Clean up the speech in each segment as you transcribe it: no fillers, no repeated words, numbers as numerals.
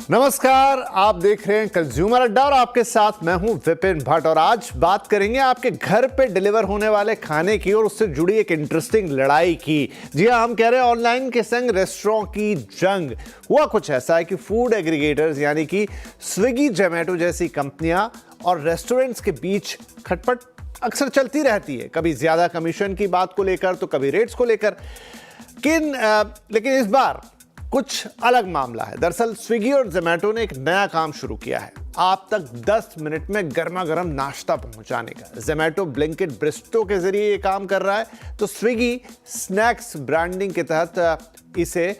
नमस्कार, आप देख रहे हैं कंज्यूमर अड्डा और आपके साथ मैं हूं विपिन भट्ट। और आज बात करेंगे आपके घर पे डिलीवर होने वाले खाने की और उससे जुड़ी एक इंटरेस्टिंग लड़ाई की। जी हां, हम कह रहे हैं ऑनलाइन के संग रेस्टोरेंट की जंग। हुआ कुछ ऐसा है कि फूड एग्रीगेटर्स यानी कि स्विगी, जोमैटो जैसी कंपनियां और रेस्टोरेंट्स के बीच खटपट अक्सर चलती रहती है, कभी ज्यादा कमीशन की बात को लेकर तो कभी रेट्स को लेकर। लेकिन इस बार कुछ अलग मामला है। दरअसल स्विगी और जोमैटो ने एक नया काम शुरू किया है, आप तक 10 मिनट में गर्मा गर्म नाश्ता पहुंचाने का। जोमैटो ब्लिंकिट ब्रिस्टो के जरिए ये काम कर रहा है, तो स्विगी स्नैक्स ब्रांडिंग के तहत इसे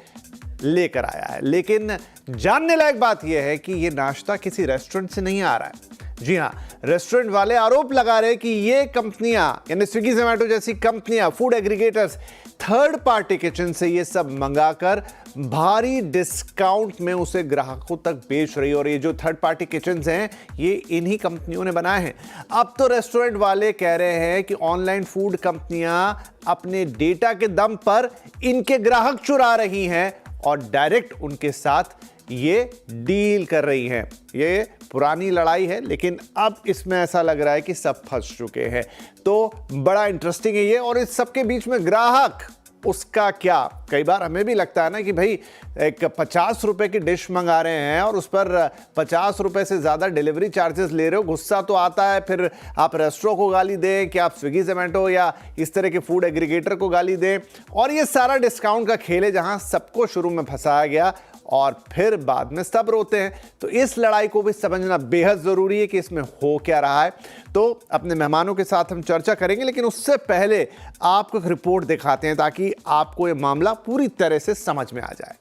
लेकर आया है। लेकिन जानने लायक बात यह है कि यह नाश्ता किसी रेस्टोरेंट से नहीं आ रहा है। जी हां, रेस्टोरेंट वाले आरोप लगा रहे हैं कि ये कंपनियां यानी स्विगी जोमैटो जैसी कंपनियां, food aggregators third party kitchen से ये सब मंगाकर भारी डिस्काउंट में उसे ग्राहकों तक बेच रही है। और ये जो थर्ड पार्टी किचन हैं, ये इन्हीं कंपनियों ने बनाए हैं। अब तो रेस्टोरेंट वाले कह रहे हैं कि ऑनलाइन फूड कंपनियां अपने डेटा के दम पर इनके ग्राहक चुरा रही हैं और डायरेक्ट उनके साथ ये डील कर रही हैं। ये पुरानी लड़ाई है, लेकिन अब इसमें ऐसा लग रहा है कि सब फंस चुके हैं। तो बड़ा इंटरेस्टिंग है ये। और इस सब के बीच में ग्राहक, उसका क्या? कई बार हमें भी लगता है ना कि भाई एक 50 रुपए की डिश मंगा रहे हैं और उस पर 50 रुपए से ज़्यादा डिलीवरी चार्जेस ले रहे हो। गुस्सा तो आता है, फिर आप रेस्टोरेंट को गाली दें कि आप स्विगी जोमैटो या इस तरह के फूड एग्रीगेटर को गाली दें। और ये सारा डिस्काउंट का खेल है जहां सबको शुरू में फंसाया गया और फिर बाद में सब रोते हैं। तो इस लड़ाई को भी समझना बेहद जरूरी है कि इसमें हो क्या रहा है। तो अपने मेहमानों के साथ हम चर्चा करेंगे, लेकिन उससे पहले आपको एक रिपोर्ट दिखाते हैं ताकि आपको यह मामला पूरी तरह से समझ में आ जाए।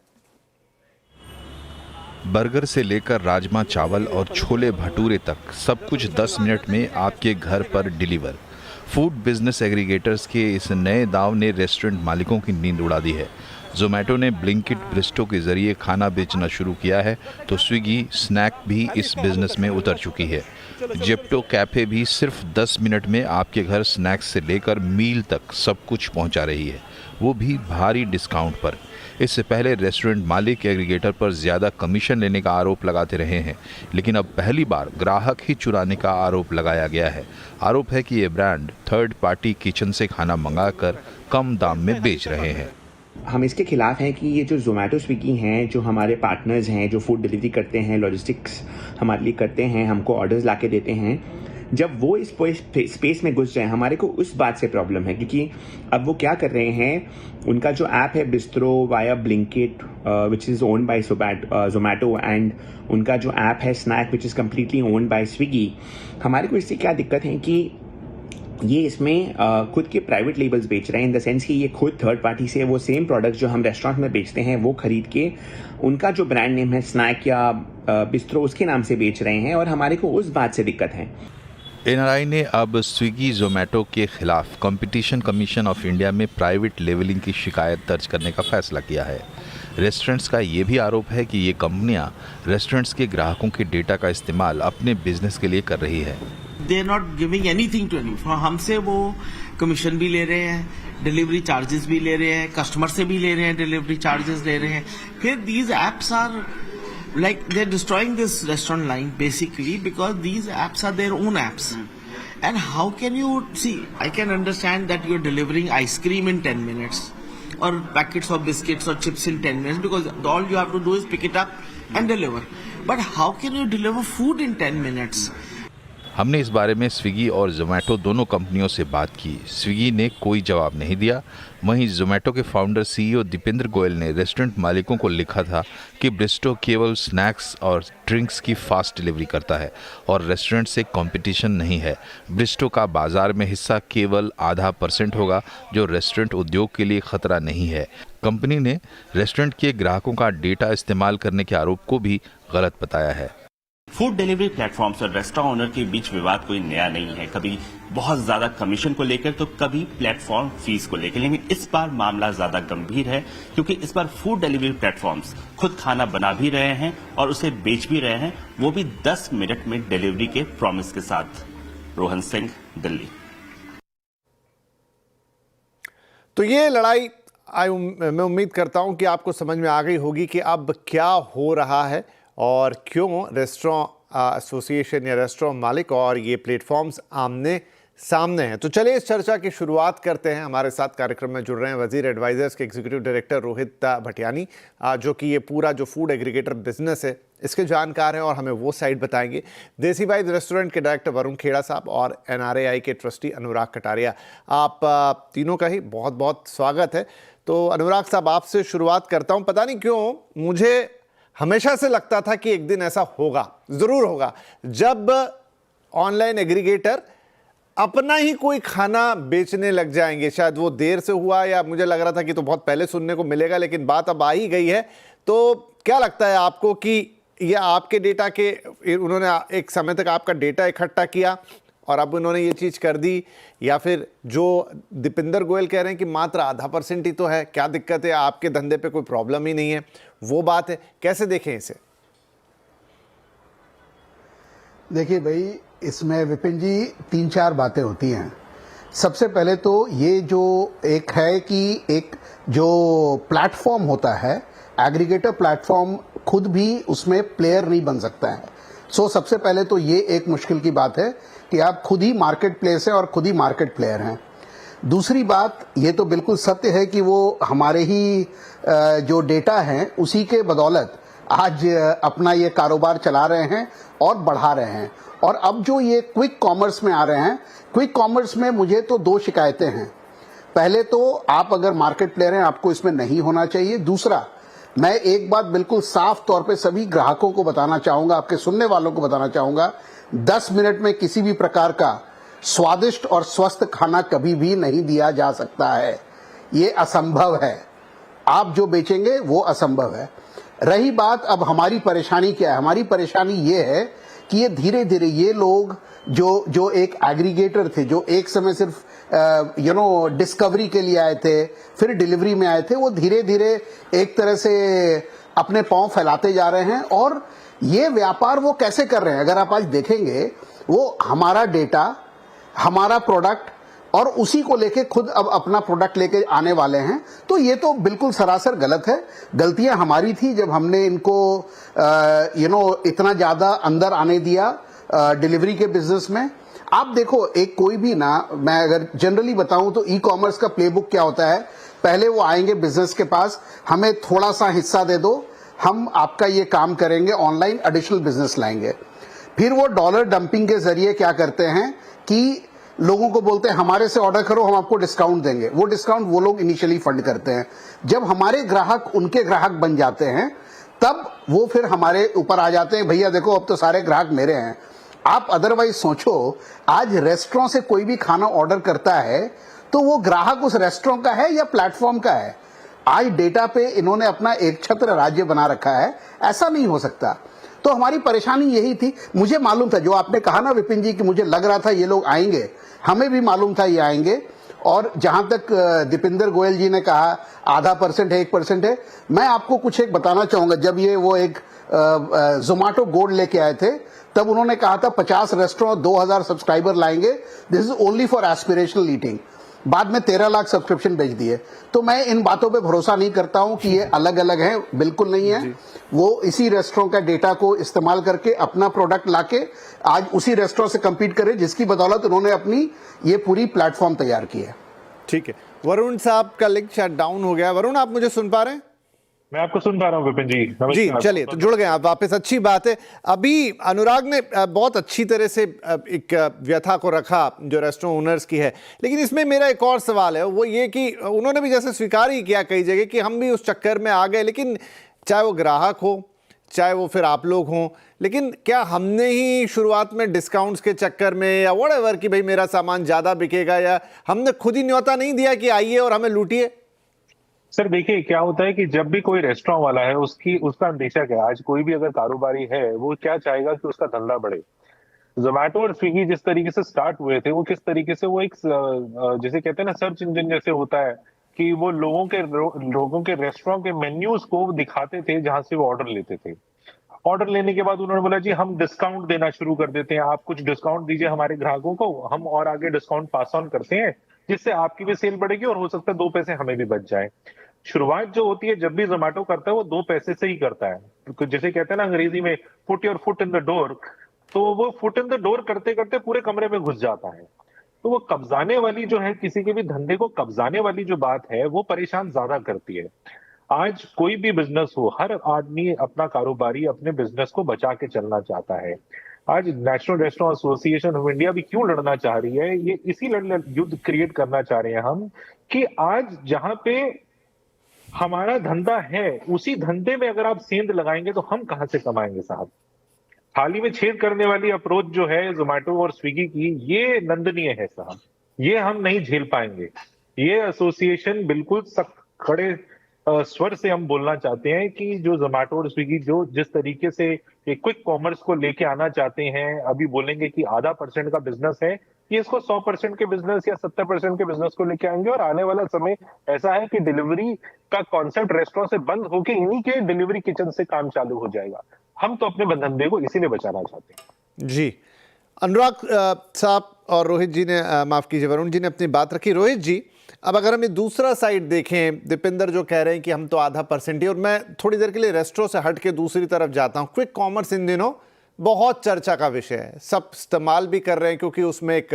बर्गर से लेकर राजमा चावल और छोले भटूरे तक सब कुछ 10 मिनट में आपके घर पर डिलीवर। फूड बिजनेस एग्रीगेटर्स के इस नए दांव ने रेस्टोरेंट मालिकों की नींद उड़ा दी है। जोमैटो ने ब्लिंकिट ब्रिस्टो के जरिए खाना बेचना शुरू किया है, तो स्विगी स्नैक भी इस बिजनेस में उतर चुकी है। जेप्टो कैफे भी सिर्फ 10 मिनट में आपके घर स्नैक्स से लेकर मील तक सब कुछ पहुंचा रही है, वो भी भारी डिस्काउंट पर। इससे पहले रेस्टोरेंट मालिक एग्रीगेटर पर ज़्यादा कमीशन लेने का आरोप लगाते रहे हैं, लेकिन अब पहली बार ग्राहक ही चुराने का आरोप लगाया गया है। आरोप है कि ये ब्रांड थर्ड पार्टी किचन से खाना मंगाकर कम दाम में बेच रहे हैं। हम इसके खिलाफ हैं कि ये जो जोमैटो स्विगी हैं, जो हमारे पार्टनर्स हैं, जो फूड डिलीवरी करते हैं, लॉजिस्टिक्स हमारे लिए करते हैं, हमको ऑर्डर्स लाके देते हैं, जब वो इस स्पेस में घुस जाए, हमारे को उस बात से प्रॉब्लम है। क्योंकि अब वो क्या कर रहे हैं, उनका जो ऐप है Bistro via Blinkit which is owned by Zomato, and उनका जो ऐप है Snack which is completely owned by Swiggy. हमारे को इससे क्या दिक्कत है कि ये इसमें खुद के प्राइवेट लेबल्स बेच रहे हैं, इन द सेंस कि ये खुद थर्ड पार्टी से वो सेम प्रोडक्ट जो हम रेस्टोरेंट में बेचते हैं वो खरीद के उनका जो ब्रांड नेम है स्नैक या बिस्ट्रो, उसके नाम से बेच रहे हैं। और हमारे को उस बात से दिक्कत है। एनआरआई ने अब स्विगी जोमैटो के खिलाफ कंपटीशन कमीशन ऑफ इंडिया में प्राइवेट लेवलिंग की शिकायत दर्ज करने का फैसला किया है। रेस्टोरेंट्स का ये भी आरोप है कि ये कंपनियां रेस्टोरेंट्स के ग्राहकों के डेटा का इस्तेमाल अपने बिजनेस के लिए कर रही है। They are not giving anything to any, हमसे वो कमीशन भी ले रहे हैं, डिलीवरी चार्जेस भी ले रहे हैं, कस्टमर से भी ले रहे हैं, डिलीवरी चार्जेस ले रहे हैं। फिर these apps are like they're destroying this restaurant line basically because these apps are their own apps. And how can you see, I can understand that you're delivering ice cream in 10 minutes or packets of biscuits or chips in 10 minutes because all you have to do is pick it up and deliver. But how can you deliver food in 10 minutes? हमने इस बारे में Swiggy और जोमैटो दोनों कंपनियों से बात की। स्विगी ने कोई जवाब नहीं दिया। वहीं जोमैटो के फाउंडर सीईओ दीपेंद्र गोयल ने रेस्टोरेंट मालिकों को लिखा था कि ब्रिस्टो केवल स्नैक्स और ड्रिंक्स की फास्ट डिलीवरी करता है और रेस्टोरेंट से कंपटीशन नहीं है। ब्रिस्टो का बाजार में हिस्सा केवल 0.5% होगा, जो रेस्टोरेंट उद्योग के लिए खतरा नहीं है। कंपनी ने रेस्टोरेंट के ग्राहकों का डेटा इस्तेमाल करने के आरोप को भी गलत बताया है। फूड डिलीवरी प्लेटफॉर्म्स और रेस्टोरेंट ओनर के बीच विवाद कोई नया नहीं है, कभी बहुत ज्यादा कमीशन को लेकर तो कभी प्लेटफॉर्म फीस को लेकर। लेकिन इस बार मामला ज्यादा गंभीर है क्योंकि इस बार फूड डिलीवरी प्लेटफॉर्म्स खुद खाना बना भी रहे हैं और उसे बेच भी रहे हैं, वो भी 10 मिनट में डिलीवरी के प्रॉमिस के साथ। रोहन सिंह, दिल्ली। तो ये लड़ाई मैं उम्मीद करता हूं कि आपको समझ में आ गई होगी कि अब क्या हो रहा है और क्यों रेस्टोरेंट एसोसिएशन या रेस्टोरेंट मालिक और ये प्लेटफॉर्म्स आमने सामने हैं। तो चलिए इस चर्चा की शुरुआत करते हैं। हमारे साथ कार्यक्रम में जुड़ रहे हैं वजीर एडवाइजर्स के एग्जीक्यूटिव डायरेक्टर रोहित भटियानी, जो कि ये पूरा जो फूड एग्रीगेटर बिजनेस है इसके जानकार हैं और हमें वो साइड बताएंगे। देसी वाइज रेस्टोरेंट के डायरेक्टर वरुण खेड़ा साहब और NRAI के ट्रस्टी अनुराग कटारिया। आप तीनों का ही बहुत बहुत स्वागत है। तो अनुराग साहब, आपसे शुरुआत करता हूँ। पता नहीं क्यों मुझे हमेशा से लगता था कि एक दिन ऐसा होगा, ज़रूर होगा, जब ऑनलाइन एग्रीगेटर अपना ही कोई खाना बेचने लग जाएंगे। शायद वो देर से हुआ या मुझे लग रहा था कि तो बहुत पहले सुनने को मिलेगा, लेकिन बात अब आ ही गई है। तो क्या लगता है आपको कि ये आपके डेटा के, उन्होंने एक समय तक आपका डेटा इकट्ठा किया और अब उन्होंने ये चीज़ कर दी, या फिर जो दीपिंदर गोयल कह रहे हैं कि मात्र 0.5% ही तो है, क्या दिक्कत है, आपके धंधे पे कोई प्रॉब्लम ही नहीं है, वो बात है? कैसे देखें इसे? देखिए भाई, इसमें विपिन जी 3-4 बातें होती हैं। सबसे पहले तो ये जो एक है कि एक जो प्लेटफॉर्म होता है, एग्रीगेटर प्लेटफॉर्म, खुद भी उसमें प्लेयर नहीं बन सकता है। सबसे पहले तो ये एक मुश्किल की बात है कि आप खुद ही मार्केट प्लेस हैं और खुद ही मार्केट प्लेयर हैं। दूसरी बात, ये तो बिल्कुल सत्य है कि वो हमारे ही जो डेटा हैं उसी के बदौलत आज अपना ये कारोबार चला रहे हैं और बढ़ा रहे हैं। और अब जो ये क्विक कॉमर्स में आ रहे हैं, क्विक कॉमर्स में मुझे तो 2 शिकायतें हैं। पहले तो आप अगर मार्केट प्लेयर हैं, आपको इसमें नहीं होना चाहिए। दूसरा, मैं एक बात बिल्कुल साफ तौर पे सभी ग्राहकों को बताना चाहूंगा, आपके सुनने वालों को बताना चाहूंगा, 10 मिनट में किसी भी प्रकार का स्वादिष्ट और स्वस्थ खाना कभी भी नहीं दिया जा सकता है। ये असंभव है। आप जो बेचेंगे वो असंभव है। रही बात अब हमारी परेशानी क्या है, हमारी परेशानी ये है कि ये धीरे धीरे ये लोग जो एक एग्रीगेटर थे, जो एक समय सिर्फ डिस्कवरी के लिए आए थे, फिर डिलीवरी में आए थे, वो धीरे धीरे एक तरह से अपने पांव फैलाते जा रहे हैं। और ये व्यापार वो कैसे कर रहे हैं, अगर आप आज देखेंगे, वो हमारा डेटा, हमारा प्रोडक्ट और उसी को लेके खुद अब अपना प्रोडक्ट लेके आने वाले हैं। तो ये तो बिल्कुल सरासर गलत है। गलतियां हमारी थी जब हमने इनको इतना ज्यादा अंदर आने दिया डिलीवरी के बिजनेस में। आप देखो, एक कोई भी ना, मैं अगर जनरली बताऊं तो ई कॉमर्स का प्लेबुक क्या होता है, पहले वो आएंगे बिजनेस के पास, हमें थोड़ा सा हिस्सा दे दो, हम आपका ये काम करेंगे, ऑनलाइन एडिशनल बिजनेस लाएंगे। फिर वो डॉलर डंपिंग के जरिए क्या करते हैं कि लोगों को बोलते हैं हमारे से ऑर्डर करो, हम आपको डिस्काउंट देंगे। वो डिस्काउंट वो लोग इनिशियली फंड करते हैं। जब हमारे ग्राहक उनके ग्राहक बन जाते हैं, तब वो फिर हमारे ऊपर आ जाते हैं, भैया देखो अब तो सारे ग्राहक मेरे हैं। आप अदरवाइज सोचो, आज रेस्टोरेंट से कोई भी खाना ऑर्डर करता है तो वो ग्राहक उस रेस्टोरेंट का है या प्लेटफॉर्म का है। आज डेटा पे इन्होंने अपना एक छत्र राज्य बना रखा है, ऐसा नहीं हो सकता। तो हमारी परेशानी यही थी। मुझे मालूम था, जो आपने कहा ना विपिन जी, कि मुझे लग रहा था ये लोग आएंगे, हमें भी मालूम था ये आएंगे। और जहां तक दीपिंदर गोयल जी ने कहा 0.5% है, 1% है, मैं आपको कुछ एक बताना चाहूंगा। जब ये वो एक जोमेटो गोल्ड लेके आए थे, तब उन्होंने कहा था 50 रेस्टोरेंट 2000 सब्सक्राइबर लाएंगे, this is only for aspirational eating. बाद में 13 लाख सब्सक्रिप्शन बेच दिए। तो मैं इन बातों पे भरोसा नहीं करता हूं कि ये अलग अलग हैं, बिल्कुल नहीं है। वो इसी रेस्टोरेंट का डेटा को इस्तेमाल करके अपना प्रोडक्ट लाके आज उसी रेस्टोरेंट से कंपीट करे, जिसकी बदौलत उन्होंने अपनी ये पूरी प्लेटफॉर्म तैयार की है। ठीक है, वरुण साहब का लिंक शायद डाउन हो गया। वरुण, आप मुझे सुन पा रहे हैं? मैं आपको सुन पा रहा हूँ विपिन जी। जी, चलिए, तो जुड़ गए आप वापस, अच्छी बात है। अभी अनुराग ने बहुत अच्छी तरह से एक व्यथा को रखा जो रेस्टोरेंट ओनर्स की है, लेकिन इसमें मेरा एक और सवाल है, वो ये कि उन्होंने भी जैसे स्वीकार ही किया कई जगह कि हम भी उस चक्कर में आ गए, लेकिन चाहे वो ग्राहक हो, चाहे वो फिर आप लोग हों, लेकिन क्या हमने ही शुरुआत में डिस्काउंट्स के चक्कर में या व्हाटएवर कि भाई मेरा सामान ज़्यादा बिकेगा, या हमने खुद ही न्योता नहीं दिया कि आइए और हमें लूटिए? सर देखिए, क्या होता है कि जब भी कोई रेस्टोरेंट वाला है, उसका अंदेशा क्या है, आज कोई भी अगर कारोबारी है वो क्या चाहेगा कि उसका धंधा बढ़े। जोमेटो और स्विगी जिस तरीके से स्टार्ट हुए थे, वो किस तरीके से वो एक जिसे कहते हैं ना सर्च इंजन जैसे होता है, कि वो लोगों के रेस्टोरेंट के मेन्यूज को दिखाते थे जहां से वो ऑर्डर लेते थे। ऑर्डर लेने के बाद उन्होंने बोला जी हम डिस्काउंट देना शुरू कर देते हैं, आप कुछ डिस्काउंट दीजिए हमारे ग्राहकों को, हम और आगे डिस्काउंट पास ऑन करते हैं, जिससे आपकी भी सेल बढ़ेगी और हो सकता है 2 पैसे हमें भी बच जाए। शुरुआत जो होती है जब भी जोमेटो करता है वो 2 पैसे से ही करता है, क्योंकि जैसे कहते हैं ना अंग्रेजी में put your foot in the door, तो वो फुट इन द डोर करते करते पूरे कमरे में घुस जाता है। तो वो कब्जाने वाली जो है, किसी के भी धंधे को कब्जाने वाली जो बात है वो परेशान ज्यादा करती है। आज कोई भी बिजनेस हो, हर आदमी अपना कारोबारी अपने बिजनेस को बचा के चलना चाहता है। आज national restaurant association of India भी क्यों लड़ना चाह रही है, ये इसी युद्ध क्रिएट करना चाह रहे हैं हम, कि आज जहां पे हमारा धंधा है उसी धंधे में अगर आप सेंध लगाएंगे तो हम कहां से कमाएंगे साहब। थाली में छेद करने वाली अप्रोच जो है जोमेटो और स्विगी की, ये नंदनीय है साहब, ये हम नहीं झेल पाएंगे। ये एसोसिएशन बिल्कुल सख्त खड़े स्वर से हम बोलना चाहते हैं कि जो जोमेटो और स्विगी जो जिस तरीके से एक क्विक कॉमर्स को लेके आना चाहते हैं, अभी बोलेंगे कि आधा % का बिजनेस है, ये इसको 100% के बिजनेस या 70% के बिजनेस को लेके आएंगे। और आने वाला समय ऐसा है कि डिलीवरी का कॉन्सेप्ट रेस्टोरेंट से बंद होके इन्हीं के डिलीवरी किचन से काम चालू हो जाएगा। हम तो अपने धंधे को इसीलिए बचाना चाहते हैं। जी, अनुराग साहब और रोहित जी ने माफ कीजिए वरुण जी ने अपनी बात रखी। रोहित जी, अब अगर हम ये दूसरा साइड देखें, दीपेंद्र जो कह रहे हैं कि हम तो आधा % ही, और मैं थोड़ी देर के लिए रेस्टोरेंट से हट के दूसरी तरफ जाता हूँ। क्विक कॉमर्स इन दिनों बहुत चर्चा का विषय है, सब इस्तेमाल भी कर रहे हैं क्योंकि उसमें एक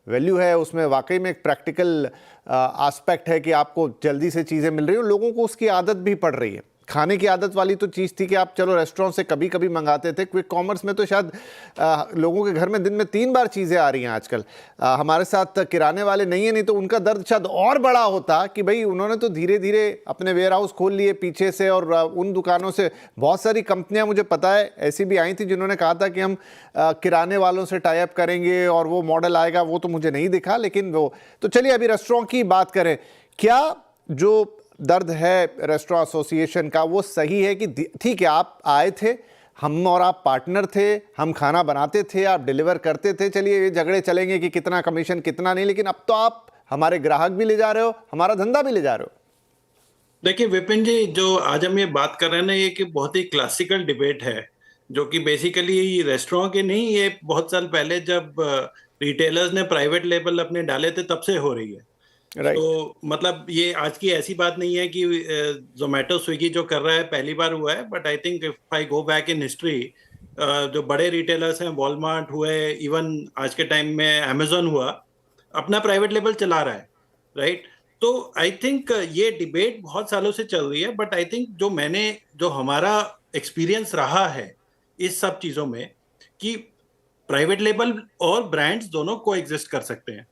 वैल्यू है, उसमें वाकई में एक प्रैक्टिकल एस्पेक्ट है कि आपको जल्दी से चीज़ें मिल रही हैं, लोगों को उसकी आदत भी पड़ रही है। खाने की आदत वाली तो चीज़ थी कि आप चलो रेस्टोरेंट से कभी कभी मंगाते थे, क्विक कॉमर्स में तो शायद लोगों के घर में दिन में 3 बार चीज़ें आ रही हैं आजकल। हमारे साथ किराने वाले नहीं है, नहीं तो उनका दर्द शायद और बड़ा होता कि भाई उन्होंने तो धीरे धीरे अपने वेयर हाउस खोल लिए पीछे से, और उन दुकानों से बहुत सारी कंपनियां मुझे पता है ऐसी भी आई थी जिन्होंने कहा था कि हम किराने वालों से टाई अप करेंगे और वो मॉडल आएगा, वो तो मुझे नहीं दिखा। लेकिन वो तो चलिए अभी रेस्टोरेंट की बात करें, क्या जो दर्द है रेस्टोरेंट एसोसिएशन का वो सही है कि ठीक है आप आए थे, हम और आप पार्टनर थे, हम खाना बनाते थे, आप डिलीवर करते थे, चलिए ये झगड़े चलेंगे कि कितना कमीशन कितना नहीं, लेकिन अब तो आप हमारे ग्राहक भी ले जा रहे हो, हमारा धंधा भी ले जा रहे हो। देखिए विपिन जी, जो आज हम ये बात कर रहे हैं ना, ये कि बहुत ही क्लासिकल डिबेट है, जो कि बेसिकली रेस्टोरेंट के नहीं, ये बहुत साल पहले जब रिटेलर्स ने प्राइवेट लेबल अपने डाले थे तब से हो रही है। तो मतलब ये आज की ऐसी बात नहीं है कि जोमेटो स्विगी जो कर रहा है पहली बार हुआ है, but I think if I go back in history, जो बड़े रिटेलर्स हैं, वॉलमार्ट हुए, इवन आज के टाइम में अमेजोन हुआ, अपना प्राइवेट लेबल चला रहा है, राइट। तो आई थिंक ये डिबेट बहुत सालों से चल रही है, बट आई थिंक जो हमारा एक्सपीरियंस रहा है इस सब चीज़ों में, कि प्राइवेट लेबल और ब्रांड्स दोनों को एग्जिस्ट कर सकते हैं।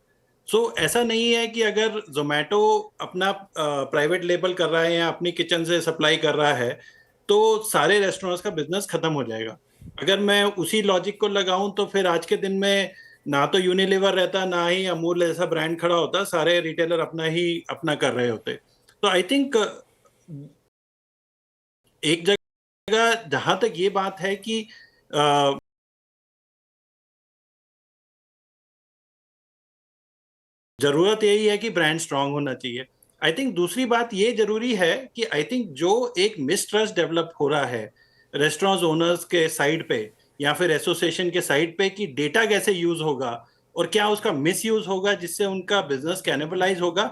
ऐसा नहीं है कि अगर जोमेटो अपना प्राइवेट लेबल कर रहा है या अपनी किचन से सप्लाई कर रहा है तो सारे रेस्टोरेंट्स का बिजनेस खत्म हो जाएगा। अगर मैं उसी लॉजिक को लगाऊं तो फिर आज के दिन में ना तो यूनिलीवर रहता, ना ही अमूल ऐसा ब्रांड खड़ा होता, सारे रिटेलर अपना कर रहे होते। तो आई थिंक एक जगह जहां तक ये बात है कि जरूरत यही है कि ब्रांड स्ट्रांग होना चाहिए। आई थिंक दूसरी बात ये जरूरी है कि आई थिंक जो एक मिसट्रस्ट डेवलप हो रहा है रेस्टोरेंट ओनर्स के साइड पे या फिर एसोसिएशन के साइड पे, कि डेटा कैसे यूज होगा और क्या उसका मिस यूज होगा जिससे उनका बिजनेस कैनिबलाइज होगा,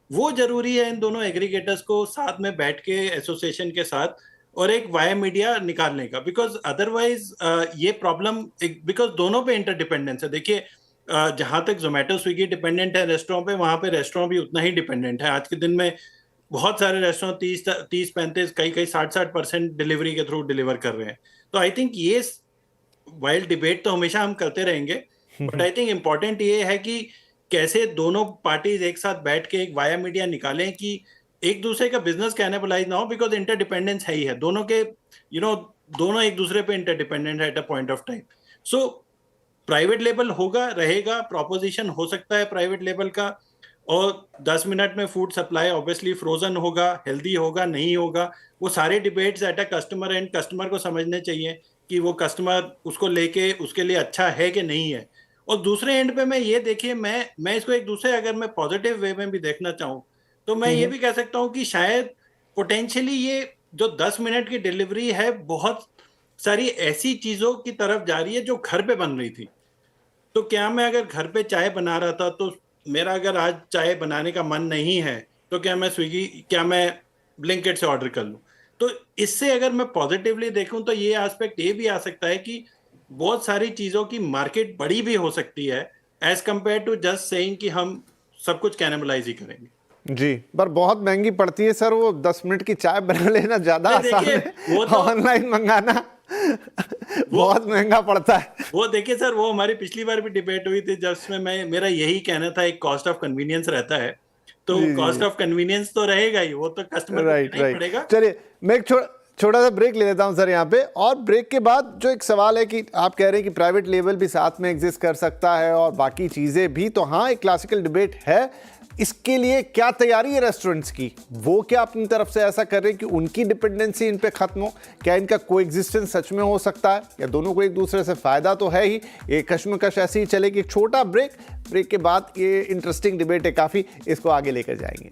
वो जरूरी है इन दोनों एग्रीगेटर्स को साथ में बैठ के एसोसिएशन के साथ और एक वाया मीडिया निकालने का। बिकॉज अदरवाइज ये प्रॉब्लम, बिकॉज दोनों पे इंटरडिपेंडेंस है। देखिए जहां तक जोमेटो स्विगी डिपेंडेंट है रेस्टोरेंट पे, वहां पे रेस्टोरेंट भी उतना ही डिपेंडेंट है। आज के दिन में बहुत सारे रेस्टोरेंट 30-35 कई 60% डिलीवरी के थ्रू डिलीवर कर रहे हैं। तो आई थिंक ये वाइल्ड डिबेट तो हमेशा हम करते रहेंगे, बट आई थिंक इम्पोर्टेंट ये है कि कैसे दोनों पार्टीज एक साथ बैठ के एक वाया मीडिया निकालें कि एक दूसरे का बिजनेस कैनिबलाइज ना हो, बिकॉज इंटरडिपेंडेंस है ही है दोनों के, दोनों एक दूसरे पे इंटरडिपेंडेंट है at a point of time. So private label होगा, रहेगा, प्रोपोजिशन हो सकता है प्राइवेट लेबल का, और 10 मिनट में फूड सप्लाई ऑब्वियसली फ्रोजन होगा, हेल्दी होगा, नहीं होगा, वो सारे debates at a customer and, customer को समझने चाहिए कि वो कस्टमर उसको लेके उसके लिए अच्छा है कि नहीं है। और दूसरे एंड पे मैं ये देखिए, मैं इसको एक दूसरे, अगर मैं पॉजिटिव वे में भी देखना चाहूँ तो मैं ये भी कह सकता हूँ कि शायद पोटेंशियली ये जो 10 मिनट की डिलीवरी है बहुत सारी ऐसी चीजों की तरफ जा रही है जो घर पे बन रही थी। तो क्या मैं अगर घर पे चाय बना रहा था, तो मेरा अगर आज चाय बनाने का मन नहीं है, तो क्या मैं ब्लिंकिट से ऑर्डर कर लूं। तो इससे अगर मैं पॉजिटिवली देखूं तो ये एस्पेक्ट ये भी आ सकता है कि बहुत सारी चीजों की मार्केट बड़ी भी हो सकती है as compare to just saying कि हम सब कुछ कैनिबलाइज ही करेंगे। जी, पर बहुत महंगी पड़ती है सर, वो 10 मिनट की चाय बना लेना ज्यादा आसान है, वो तो ऑनलाइन मंगाना बहुत महंगा पड़ता है। वो देखिए सर, वो हमारी पिछली बार भी डिबेट हुई थी जिसमें मेरा यही कहना था, एक कॉस्ट ऑफ कन्वीनियंस रहता है, तो कॉस्ट ऑफ कन्वीनियंस तो रहेगा ही, वो तो कस्टमर को देना ही पड़ेगा। चलिए मैं एक छोटा सा ब्रेक ले लेता हूं सर यहाँ पे, और ब्रेक के बाद जो एक सवाल है कि आप कह रहे हैं कि प्राइवेट लेवल भी साथ में एग्जिस्ट कर सकता है और बाकी चीजें भी, तो हाँ एक क्लासिकल डिबेट है, इसके लिए क्या तैयारी है रेस्टोरेंट्स की, वो क्या अपनी तरफ से ऐसा कर रहे हैं कि उनकी डिपेंडेंसी इन पे खत्म हो, क्या इनका कोएग्जिस्टेंस सच में हो सकता है, या दोनों को एक दूसरे से फायदा तो है ही, ये कश्मकश ऐसी ही चलेगी। एक छोटा ब्रेक के बाद ये इंटरेस्टिंग डिबेट है काफी, इसको आगे लेकर जाएंगे।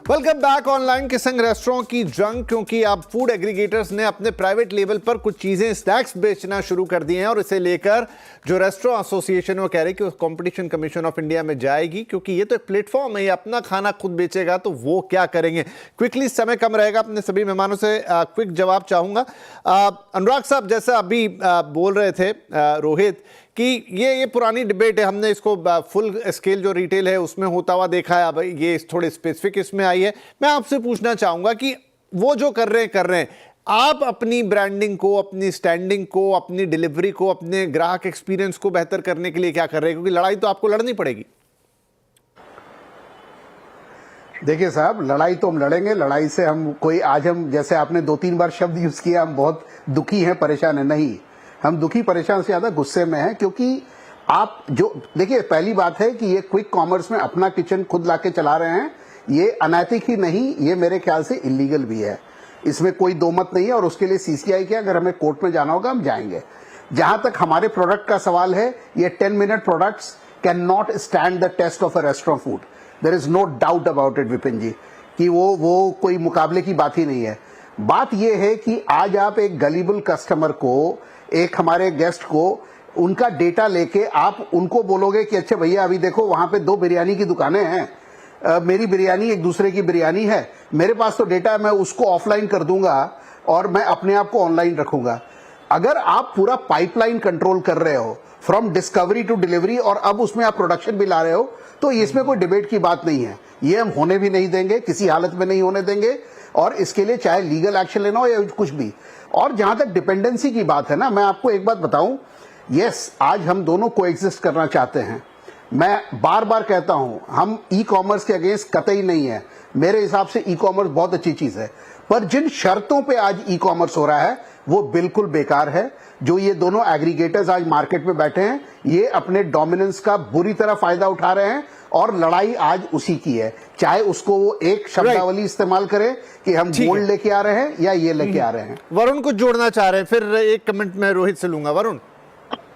Welcome back. ऑनलाइन के संग रेस्टोरेंट की जंग, क्योंकि अब फूड एग्रीगेटर्स ने अपने प्राइवेट लेवल पर कुछ चीजें, स्नैक्स बेचना शुरू कर दिए हैं, और इसे लेकर जो रेस्टोरेंट एसोसिएशन वो कह रहे हैं कि कंपटीशन कमीशन ऑफ इंडिया में जाएगी, क्योंकि ये तो एक प्लेटफॉर्म है, ये अपना खाना खुद बेचेगा, तो वो क्या करेंगे। क्विकली, समय कम रहेगा, अपने सभी मेहमानों से क्विक जवाब चाहूंगा। अनुराग साहब, जैसा अभी बोल रहे थे रोहित कि ये पुरानी डिबेट है, हमने इसको फुल स्केल जो रिटेल है उसमें होता हुआ देखा है, अब ये थोड़े स्पेसिफिक इसमें आई है। मैं आपसे पूछना चाहूंगा कि वो जो कर रहे हैं, आप अपनी ब्रांडिंग को, अपनी स्टैंडिंग को, अपनी डिलीवरी को, अपने ग्राहक एक्सपीरियंस को बेहतर करने के लिए क्या कर रहे हैं, क्योंकि लड़ाई तो आपको लड़नी पड़ेगी। देखिए साहब, लड़ाई तो हम लड़ेंगे, लड़ाई से हम कोई, आज हम जैसे आपने 2-3 बार शब्द यूज किया, हम बहुत दुखी हैं, परेशान है, नहीं, हम दुखी परेशान से ज्यादा गुस्से में हैं, क्योंकि आप जो देखिए, पहली बात है कि ये क्विक कॉमर्स में अपना किचन खुद लाके चला रहे हैं, ये अनैतिक ही नहीं, ये मेरे ख्याल से इलीगल भी है, इसमें कोई दो मत नहीं है, और उसके लिए सीसीआई के अगर हमें कोर्ट में जाना होगा हम जाएंगे। जहां तक हमारे प्रोडक्ट का सवाल है, ये 10 minute products can not stand the test of a restaurant food, there is no doubt about it Vipin ji, कि वो कोई मुकाबले की बात ही नहीं है। बात यह है कि आज आप एक गलीबल कस्टमर को, एक हमारे गेस्ट को, उनका डेटा लेके आप उनको बोलोगे कि अच्छा भैया अभी देखो वहां पे 2 बिरयानी की दुकानें हैं, मेरी बिरयानी एक दूसरे की बिरयानी है, मेरे पास तो डेटा है, मैं उसको ऑफलाइन कर दूंगा और मैं अपने आप को ऑनलाइन रखूंगा। अगर आप पूरा पाइपलाइन कंट्रोल कर रहे हो फ्रॉम डिस्कवरी टू डिलीवरी, और अब उसमें आप प्रोडक्शन भी ला रहे हो, तो इसमें कोई डिबेट की बात नहीं है, ये हम होने भी नहीं देंगे, किसी हालत में नहीं होने देंगे, और इसके लिए चाहे लीगल एक्शन लेना हो या कुछ भी। और जहां तक डिपेंडेंसी की बात है ना, मैं आपको एक बात बताऊं, यस, आज हम दोनों कोएग्जिस्ट करना चाहते हैं, मैं बार बार कहता हूं, हम ई कॉमर्स के अगेंस्ट कतई नहीं है, मेरे हिसाब से ई कॉमर्स बहुत अच्छी चीज है, पर जिन शर्तों पे आज ई कॉमर्स हो रहा है वो बिल्कुल बेकार है। जो ये दोनों एग्रीगेटर्स आज मार्केट में बैठे हैं, ये अपने डोमिनेंस का बुरी तरह फायदा उठा रहे हैं, और लड़ाई आज उसी की है, चाहे उसको वो एक शब्दावली इस्तेमाल करे कि हम गोल्ड लेके आ रहे हैं या ये लेके आ रहे हैं। वरुण कुछ जोड़ना चाह रहे हैं, फिर एक कमेंट मैं रोहित से लूंगा। वरुण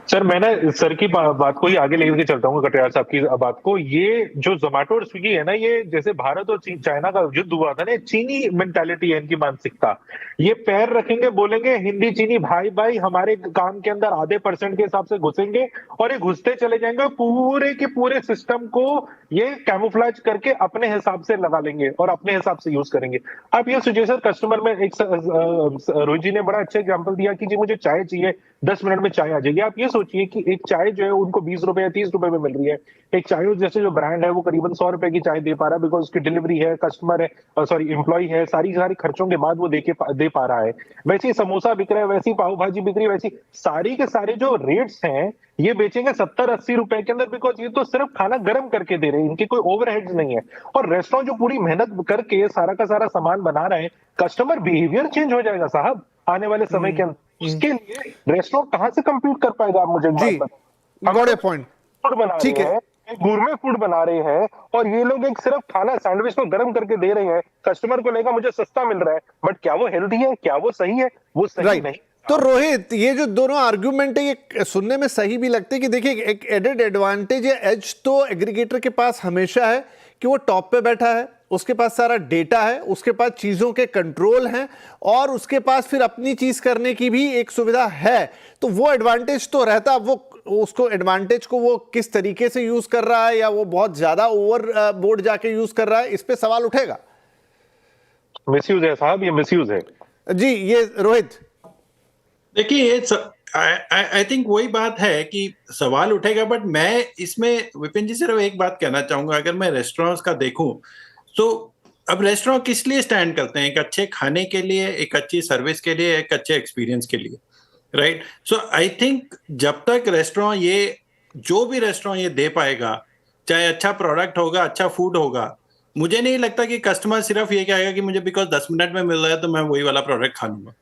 सर, मैं ना सर की बात को ही आगे लेकर चलता हूँ, कटियार साहब की बात को। ये जो जोमेटो और स्विगी है ना, ये जैसे भारत और चाइना का युद्ध हुआ था ना, चीनी मेंटालिटी है इनकी, मानसिकता। ये पैर रखेंगे, बोलेंगे हिंदी चीनी भाई भाई, हमारे काम के अंदर आधे % के हिसाब से घुसेंगे, और ये घुसते चले जाएंगे, पूरे के पूरे सिस्टम को ये कैमोफ्लेज करके अपने हिसाब से लगा लेंगे और अपने हिसाब से यूज करेंगे। आप ये सोचिए सर, कस्टमर में एक रोहित जी ने बड़ा अच्छा एग्जाम्पल दिया कि जी मुझे चाय चाहिए, 10 मिनट में चाय आ जाएगी। आप ये सोचिए कि एक चाय जो है उनको 20 रुपए या 30 रुपए में मिल रही है, एक चाय जैसे जो ब्रांड है वो करीबन 100 रुपए की चाय दे पा रहा है, बिकॉज उसकी डिलीवरी है, कस्टमर है, सॉरी एम्प्लॉय है, सारी खर्चों के बाद वो दे पा रहा है। वैसे ही समोसा बिक रहा है, वैसी पाव भाजी बिक रही है, वैसी सारी के सारे जो रेट्स हैं ये बेचेंगे 70-80 रुपए के अंदर, बिकॉज ये तो सिर्फ खाना गर्म करके दे रहे हैं, इनके कोई ओवरहेड्स नहीं है। और रेस्टोरेंट जो पूरी मेहनत करके सारा का सारा सामान बना रहे हैं, कस्टमर बिहेवियर चेंज हो जाएगा साहब आने वाले समय के अंदर। उसके लिए रेस्टोरेंट कहां से कंपीट कर पाएगा, आप मुझे पॉइंट फूड बना रहे हैं, गुरमे फूड बना रहे हैं, और ये लोग एक सिर्फ खाना सैंडविच को गर्म करके दे रहे हैं, कस्टमर को लेगा मुझे सस्ता मिल रहा है, बट क्या वो हेल्दी है, क्या वो सही है? वो सही नहीं। तो रोहित, ये जो दोनों आर्ग्यूमेंट है ये सुनने में सही भी लगते हैं कि देखिए एक एडेड एडवांटेज या एज तो एग्रीगेटर के पास हमेशा है कि वो टॉप पे बैठा है, उसके पास सारा डेटा है, उसके पास चीज़ों के कंट्रोल हैं और उसके पास फिर अपनी चीज़ करने की भी एक सुविधा है। तो वो एडवांटेज तो रहता, वो उसको एडवांटेज को वो किस तरीके से यूज़ कर रहा है या वो बहुत ज़्यादा ओवर बोर्ड जाके यूज़ कर रहा है, इस पे सवाल उठेगा। मिसयूज है साहब, ये मिसयूज है जी। ये रोहित, देखिए ये आई थिंक वही बात है कि सवाल उठेगा, बट मैं इसमें विपिन जी सिर्फ एक बात कहना चाहूंगा। अगर मैं रेस्टोरेंट्स का देखूं तो अब रेस्टोरेंट किस लिए स्टैंड करते हैं? एक अच्छे खाने के लिए, एक अच्छी सर्विस के लिए, एक अच्छे एक्सपीरियंस के लिए, राइट? सो आई थिंक जब तक रेस्टोरेंट ये जो भी रेस्टोरेंट ये दे पाएगा, चाहे अच्छा प्रोडक्ट होगा, अच्छा फूड होगा, मुझे नहीं लगता कि कस्टमर सिर्फ ये कहेगा कि मुझे बिकॉज 10 मिनट में मिल रहा है तो मैं वही वाला प्रोडक्ट खा लूंगा।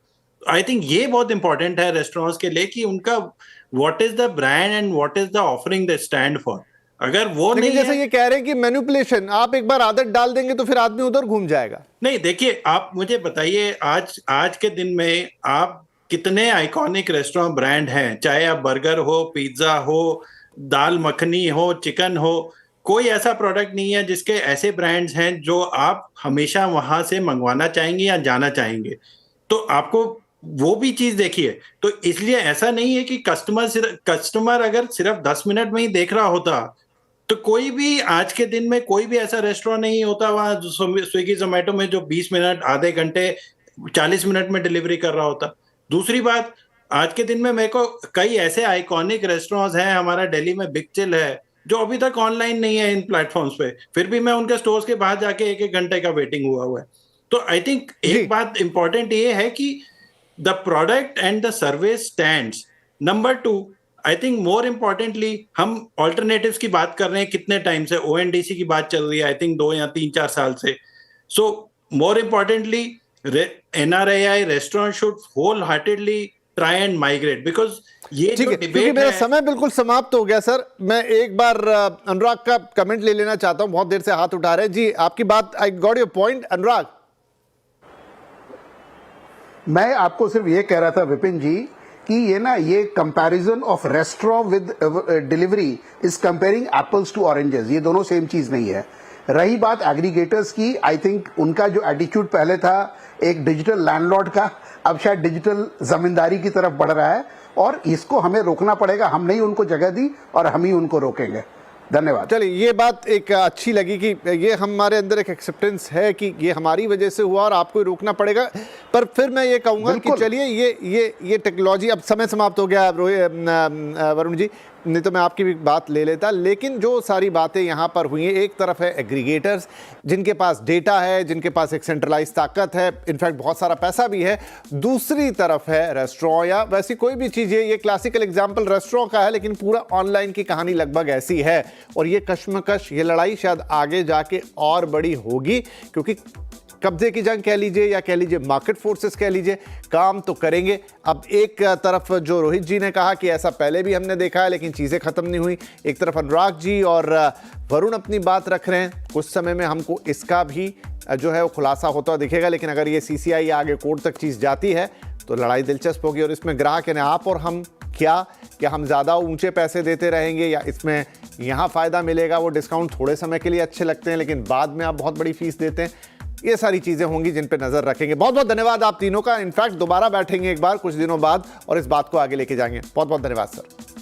आई थिंक ये बहुत इंपॉर्टेंट है रेस्टोरेंट्स के लिए कि उनका what is the brand and what is the offering they stand for. अगर वो लेकिन नहीं जैसे है, ये कह रहे हैं कि मैनिपुलेशन, आप एक बार आदत डाल देंगे तो फिर आदमी उधर घूम जाएगा। नहीं देखिए, आप मुझे बताइए आज के दिन में आप कितने आइकॉनिक रेस्टोरेंट ब्रांड हैं, चाहे आप बर्गर हो, पिज्जा हो, दाल मखनी हो, चिकन हो, कोई ऐसा प्रोडक्ट नहीं है जिसके ऐसे ब्रांड्स हैं जो आप हमेशा वहां से मंगवाना चाहेंगे या जाना चाहेंगे। तो आपको वो भी चीज देखिए। तो इसलिए ऐसा नहीं है कि कस्टमर अगर सिर्फ 10 मिनट में ही देख रहा होता तो कोई भी आज के दिन में कोई भी ऐसा रेस्टोरेंट नहीं होता वहां स्विगी जोमेटो में जो 20 मिनट, आधे घंटे, 40 मिनट में डिलीवरी कर रहा होता। दूसरी बात, आज के दिन में मेरे को कई ऐसे आइकॉनिक रेस्टोरेंट्स हैं, हमारा दिल्ली में बिग चिल है, जो अभी तक ऑनलाइन नहीं है इन प्लेटफॉर्म्स पे, फिर भी मैं उनके स्टोर्स के बाहर जाके 1-1 घंटे का वेटिंग हुआ है। तो आई थिंक एक बात इंपॉर्टेंट ये है कि the product and the service stands. Number 2, I think more importantly, हम ऑल्टरनेटिव्स की बात कर रहे हैं कितने टाइम से, ओएनडीसी की बात चल रही है आई थिंक 2 या 3-4 साल से। So more importantly NRI restaurant should whole heartedly try and migrate, because ये जो क्योंकि डिबेट मेरा है, समय बिल्कुल समाप्त हो गया सर। मैं एक बार अनुराग का कमेंट ले लेना चाहता हूं, बहुत देर से हाथ उठा रहे हैं जी। आपकी बात, आई गॉट योर पॉइंट अनुराग। मैं आपको सिर्फ ये कह रहा था विपिन जी कि ये comparison of restaurant with delivery is comparing apples to oranges, ये दोनों सेम चीज नहीं है। रही बात एग्रीगेटर्स की, आई थिंक उनका जो एटीट्यूड पहले था एक डिजिटल लैंडलॉर्ड का, अब शायद डिजिटल जमींदारी की तरफ बढ़ रहा है और इसको हमें रोकना पड़ेगा। हम नहीं उनको जगह दी और हम ही उनको रोकेंगे। धन्यवाद। चलिए, ये बात एक अच्छी लगी कि ये हमारे अंदर एक एक्सेप्टेंस है कि ये हमारी वजह से हुआ और आपको रोकना पड़ेगा। पर फिर मैं ये कहूँगा कि चलिए ये टेक्नोलॉजी, अब समय समाप्त हो गया वरुण जी, नहीं तो मैं आपकी भी बात ले लेता। लेकिन जो सारी बातें यहाँ पर हुई हैं, एक तरफ है एग्रीगेटर्स जिनके पास डेटा है, जिनके पास एक सेंट्रलाइज ताकत है, इनफैक्ट बहुत सारा पैसा भी है। दूसरी तरफ है रेस्टोरेंट या वैसी कोई भी चीज़ है, ये क्लासिकल एग्जाम्पल रेस्टोरेंट का है, लेकिन पूरा ऑनलाइन की कहानी लगभग ऐसी है। और ये कश्मकश, ये लड़ाई शायद आगे जाके और बड़ी होगी, क्योंकि कब्जे की जंग कह लीजिए या कह लीजिए मार्केट फोर्सेस कह लीजिए, काम तो करेंगे। अब एक तरफ जो रोहित जी ने कहा कि ऐसा पहले भी हमने देखा है लेकिन चीज़ें ख़त्म नहीं हुई, एक तरफ अनुराग जी और वरुण अपनी बात रख रहे हैं। कुछ समय में हमको इसका भी जो है वो खुलासा होता हुआ दिखेगा। लेकिन अगर ये CCI आगे कोर्ट तक चीज़ जाती है तो लड़ाई दिलचस्प होगी और इसमें ग्राहक यानी आप और हम क्या हम ज़्यादा ऊंचे पैसे देते रहेंगे या इसमें यहाँ फ़ायदा मिलेगा। वो डिस्काउंट थोड़े समय के लिए अच्छे लगते हैं लेकिन बाद में आप बहुत बड़ी फीस देते हैं। ये सारी चीज़ें होंगी जिन पे नज़र रखेंगे। बहुत बहुत धन्यवाद आप तीनों का। इनफैक्ट दोबारा बैठेंगे एक बार कुछ दिनों बाद और इस बात को आगे लेके जाएंगे। बहुत बहुत धन्यवाद सर।